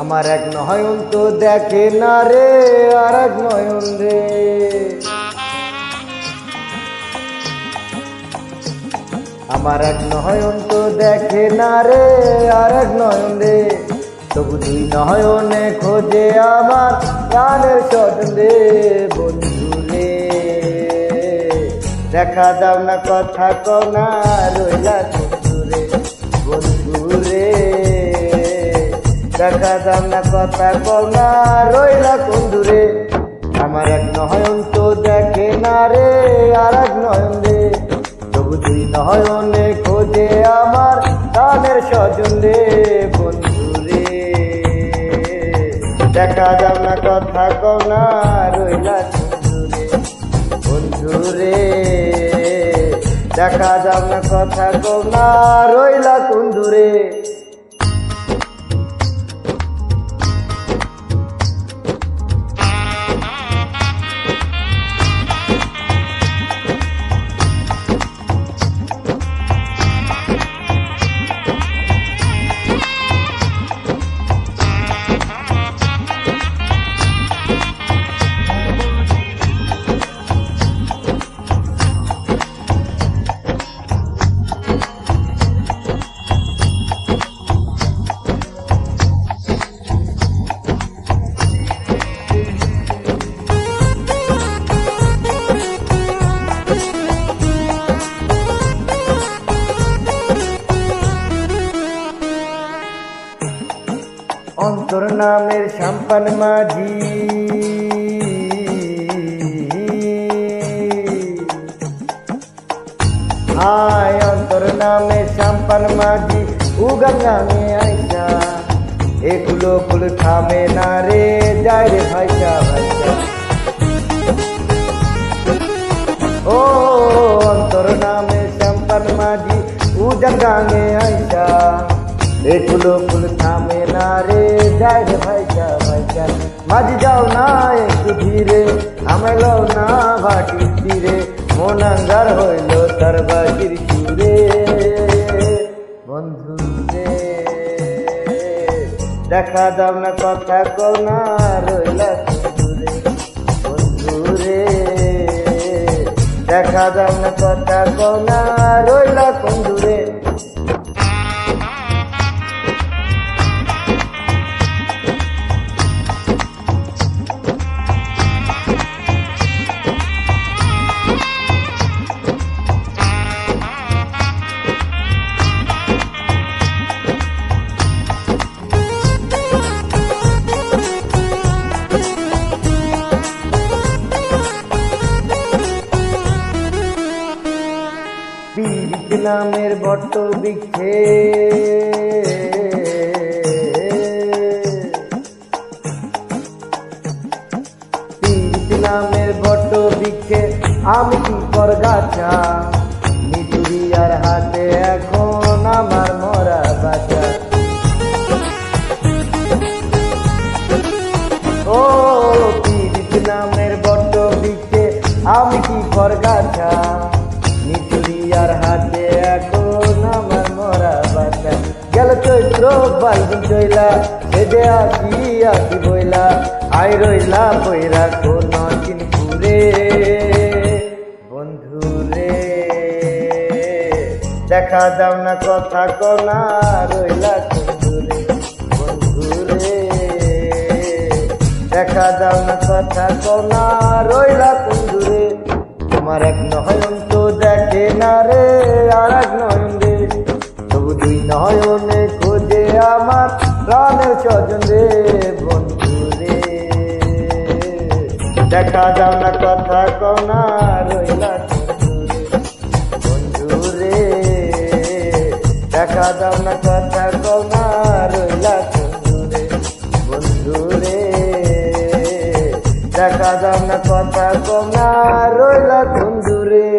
আমার এক নয়ন তো দেখে না রে আর এক নয়ন রে, আমার এক নয়ন তো দেখে না রে আর এক নয়ন রে, তবু দুই নয়নে খোঁজে আমার প্রাণের স্বজন রে। বন্ধু রে দেখা দাও না, কথা কও না, রইলা বন্ধু রে। বন্ধু রে দেখা দাও না, কথা কও না, রইলা বন্ধু রে। আমার এক নয়ন তো দেখে না রে আর এক নয়ন রে, তবু দুই নয়নে খোঁজে আমার প্রাণের স্বজন রে। বন্ধু রে দেখা দাও না, কথা কও না, রইলা বন্ধু রে। বন্ধু রে দেখা দাও না, কথা কও না, রইলা বন্ধু রে। অন্তর নামের সাম্পান মাঝি, হায় অন্তর নামের সাম্পান মাঝি, উগার নামে আইসা এগুলো ফুল থামে না রে, যায় রে ভাইসা ভাইসা। ও অন্তর নামের সাম্পান মাঝি, উগার নামে আইসা এগুলো ফুল থামে না রে, যায় রে ভাইসা ভাইসা। মাঝি যাও না একটু ধীরে, আমেলাও না ভাটির তীরে, মন আঙ্গার হইল তার বাজির সুরে। বন্ধু রে দেখা দাও না, কথা কও না, রইলা বন্ধু রে। বন্ধু রে দেখা দাও না, কথা কও না, রইলা বন্ধু রে। পীড়িত নামের বট্ট বৃক্ষে পীড়িত নামের বট্ট বৃক্ষে আমি কি কর গাছা, নিতুরিয়ার হাতে এখন আমার মরা বাঁচা। ও পীড়িত নামের বট্ট বৃক্ষে আমি কি কর গাছা, নিতুরিয়ার হাতে এখন আমার মরা বাঁচা। গেল চৈত্র ফাল্গুন চইলা, সেদে আসি আসি বইলা, আই রইলা বইরা কোন চিনপুরে। বন্ধু রে দেখা দাও না, কথা কও না, রইলা বন্ধু রে। বন্ধু রে দেখা দাও না, কথা কও না, রইলা বন্ধু রে। আমার এক নয়ন তো দেখে না রে আর এক নয়ন রে, তবু দুই নয়নে খোঁজে আমার প্রাণের স্বজন রে। বন্ধু রে দেখা দাও না, কথা কও না, রইলা বন্ধু রে। বন্ধু রে দেখা দাও না, কথা কও না, রইলা বন্ধু রে। বন্ধু রে দেখা দাও না, কথা কও না, রইলা বন্ধু রে।